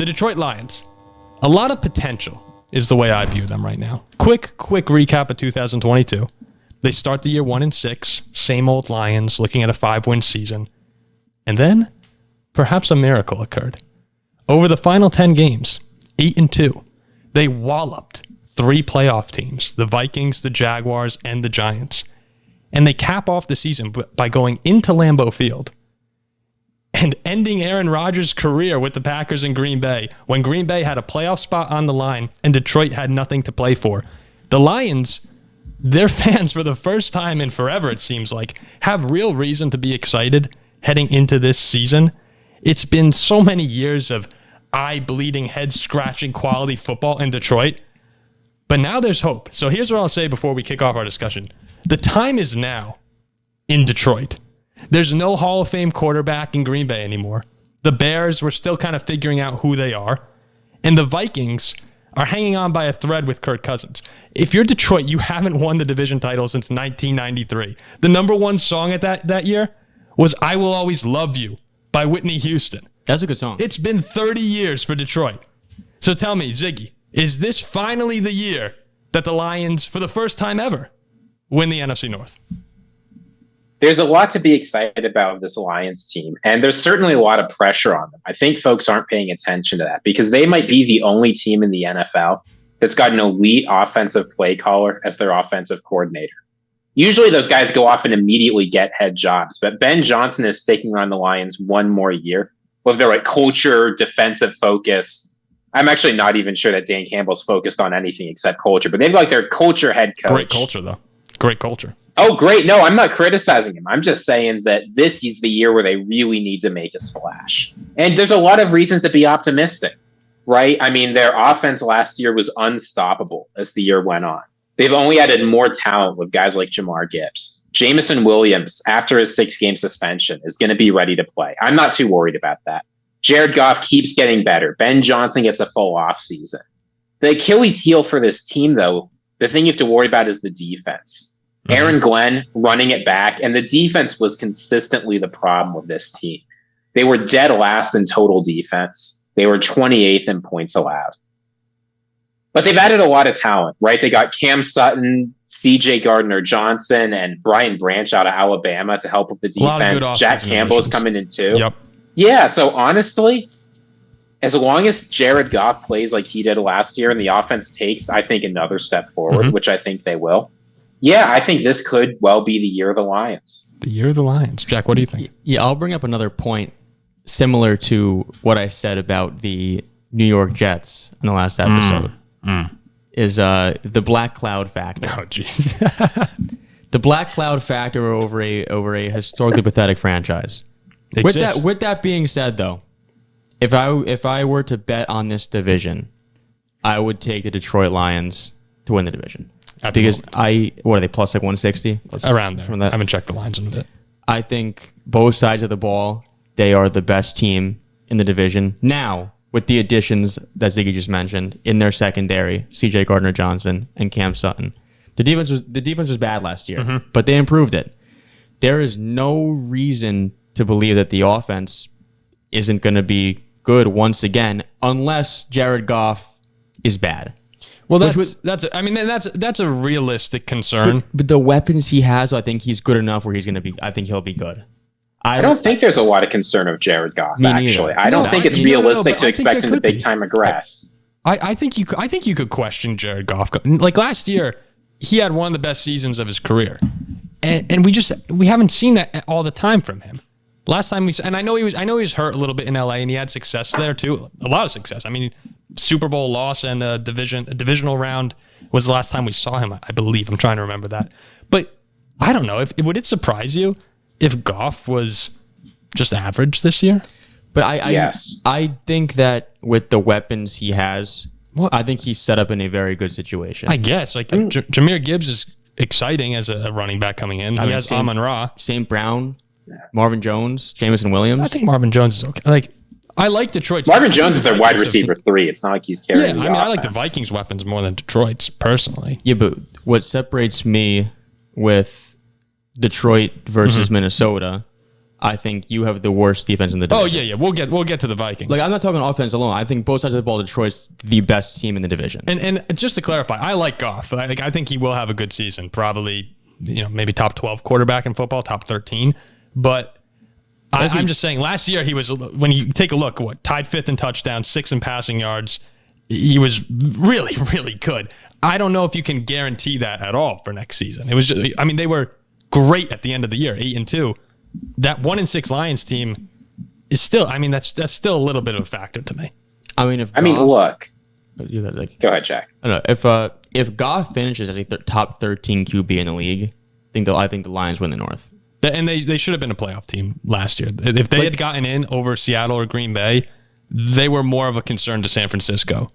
the Detroit Lions. A lot of potential is the way I view them right now. Quick recap of 2022. They start the year 1-6, same old Lions, looking at a 5-win season. And then, perhaps a miracle occurred. Over the final 10 games, 8-2, they walloped 3 playoff teams, the Vikings, the Jaguars, and the Giants. And they cap off the season by going into Lambeau Field and ending Aaron Rodgers' career with the Packers in Green Bay when Green Bay had a playoff spot on the line and Detroit had nothing to play for. The Lions, their fans, for the first time in forever, it seems like, have real reason to be excited heading into this season. It's been so many years of eye-bleeding, head-scratching quality football in Detroit. But now there's hope. So here's what I'll say before we kick off our discussion. The time is now in Detroit. There's no Hall of Fame quarterback in Green Bay anymore. The Bears, we're still kind of figuring out who they are. And the Vikings are hanging on by a thread with Kirk Cousins. If you're Detroit, you haven't won the division title since 1993. The number one song at that year was I Will Always Love You by Whitney Houston. That's a good song. It's been 30 years for Detroit. So tell me, Ziggy, is this finally the year that the Lions, for the first time ever, win the NFC North? There's a lot to be excited about with this Lions team, and there's certainly a lot of pressure on them. I think folks aren't paying attention to that because they might be the only team in the NFL that's got an elite offensive play caller as their offensive coordinator. Usually those guys go off and immediately get head jobs, but Ben Johnson is sticking around the Lions one more year with their culture, defensive focus. I'm actually not even sure that Dan Campbell's focused on anything except culture, but they've got their culture head coach. Great culture, though. Great culture. Oh, great. No, I'm not criticizing him. I'm just saying that this is the year where they really need to make a splash. And there's a lot of reasons to be optimistic, right? I mean, their offense last year was unstoppable as the year went on. They've only added more talent with guys like Jamar Gibbs. Jameson Williams, after his 6-game suspension, is going to be ready to play. I'm not too worried about that. Jared Goff keeps getting better. Ben Johnson gets a full offseason. The Achilles heel for this team, though, the thing you have to worry about is the defense. Aaron Glenn running it back, and the defense was consistently the problem with this team. They were dead last in total defense. They were 28th in points allowed. But they've added a lot of talent, right? They got Cam Sutton, CJ Gardner-Johnson, and Brian Branch out of Alabama to help with the defense. Jack Campbell is coming in too. Yep. Yeah, so honestly, as long as Jared Goff plays like he did last year and the offense takes, I think, another step forward, which I think they will. Yeah, I think this could well be the year of the Lions. The year of the Lions. Jack, what do you think? Yeah, I'll bring up another point similar to what I said about the New York Jets in the last episode. Is the black cloud factor. Oh, jeez. The black cloud factor over a historically pathetic franchise. With that being said, though, if I were to bet on this division, I would take the Detroit Lions to win the division. Because what are they, plus like 160? Around there. I haven't checked the lines in a bit. I think both sides of the ball, they are the best team in the division. Now, with the additions that Ziggy just mentioned in their secondary, CJ Gardner-Johnson and Cam Sutton. The defense was bad last year, but they improved it. There is no reason to believe that the offense isn't going to be good once again, unless Jared Goff is bad. Well, that's a realistic concern. But the weapons he has, I think he's good enough where I think he'll be good. I don't think there's a lot of concern of Jared Goff, actually. I don't think it's realistic to expect him to big time regress. I think you could question Jared Goff. Like last year, he had one of the best seasons of his career. And we haven't seen that all the time from him. Last time I know he was hurt a little bit in LA and he had success there too. A lot of success. I mean, Super Bowl loss and a divisional round was the last time we saw him, I believe. I'm trying to remember that. But I don't know. Would it surprise you if Goff was just average this year? But yes. I think that with the weapons he has, I think he's set up in a very good situation. I guess. Jahmyr Gibbs is exciting as a running back coming in. He has Amon-Ra. St. Brown, Marvin Jones, Jameson Williams. I think Marvin Jones is okay. I like Detroit's. Marvin Jones is their wide receiver 3. It's not like he's carrying the offense. I like the Vikings' weapons more than Detroit's, personally. Yeah, but what separates me with Detroit versus Minnesota, I think you have the worst defense in the division. Oh yeah. We'll get to the Vikings. Like, I'm not talking offense alone. I think both sides of the ball, Detroit's the best team in the division. And just to clarify, I like Goff. I think he will have a good season. Probably, maybe top 12 quarterback in football, top 13. But I'm just saying, last year he was, when you take a look, tied 5th in touchdowns, 6th in passing yards. He was really, really good. I don't know if you can guarantee that at all for next season. It was just, they were great at the end of the year, 8-2. That 1-6 Lions team is still, that's still a little bit of a factor to me. Look. Go ahead, Jack. I don't know if Goff finishes as a top 13 QB in the league, I think the Lions win the North. And they should have been a playoff team last year. If they had gotten in over Seattle or Green Bay, they were more of a concern to San Francisco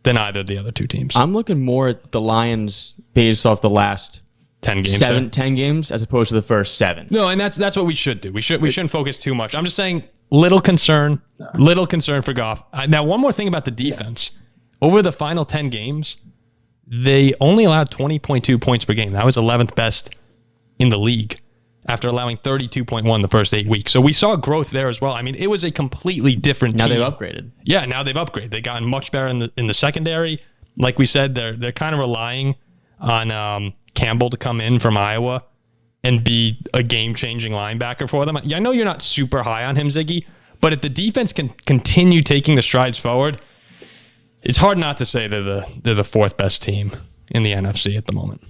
than either of the other two teams. I'm looking more at the Lions based off the last 10 games. 10 games as opposed to the first 7. No, and that's what we should do. We shouldn't focus too much. I'm just saying little concern for Goff. Now, one more thing about the defense. Yeah. Over the final 10 games, they only allowed 20.2 points per game. That was 11th best in the league after allowing 32.1 the first 8 weeks. So we saw growth there as well. It was a completely different team. Now they've upgraded. Yeah, now they've upgraded. They've gotten much better in the secondary. Like we said, they're kind of relying on Campbell to come in from Iowa and be a game-changing linebacker for them. I know you're not super high on him, Ziggy, but if the defense can continue taking the strides forward, it's hard not to say they're the 4th best team in the NFC at the moment.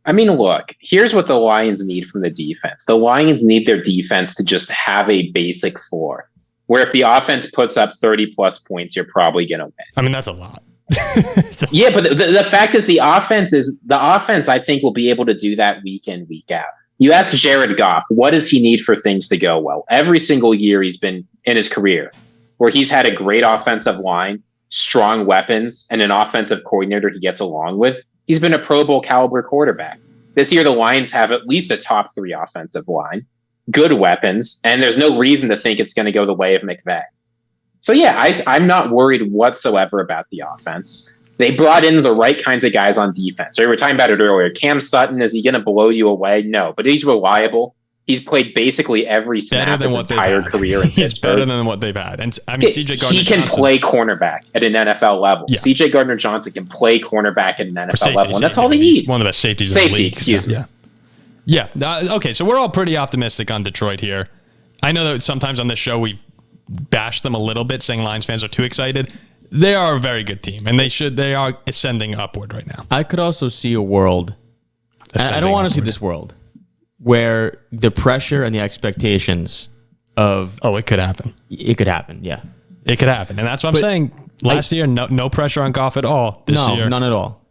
Look, here's what the Lions need from the defense. The Lions need their defense to just have a basic floor, where if the offense puts up 30-plus points, you're probably going to win. That's a lot. Yeah, but the fact is the offense, I think, will be able to do that week in, week out. You ask Jared Goff, what does he need for things to go well? Every single year he's been in his career where he's had a great offensive line, strong weapons, and an offensive coordinator he gets along with. He's been a Pro Bowl caliber quarterback. This year, the Lions have at least a top 3 offensive line, good weapons, and there's no reason to think it's going to go the way of McVay. So yeah, I'm not worried whatsoever about the offense. They brought in the right kinds of guys on defense. We were talking about it earlier. Cam Sutton, is he going to blow you away? No, but he's reliable. He's played basically every snap his entire career in He's Pittsburgh. better than what they've had. And CJ Gardner-Johnson, he can play cornerback at an NFL level. Yeah. CJ Gardner-Johnson can play cornerback at an NFL level, and that's all they need. He's one of the best safeties in the league. Excuse me. Yeah. Okay, so we're all pretty optimistic on Detroit here. I know that sometimes on this show we bash them a little bit, saying Lions fans are too excited. They are a very good team, and they are ascending upward right now. I could also see a world. I don't want to see this world where the pressure and the expectations of it could happen. It could happen, yeah. It could happen, and that's what I'm saying. Last year, no pressure on Goff at all. This year, none at all.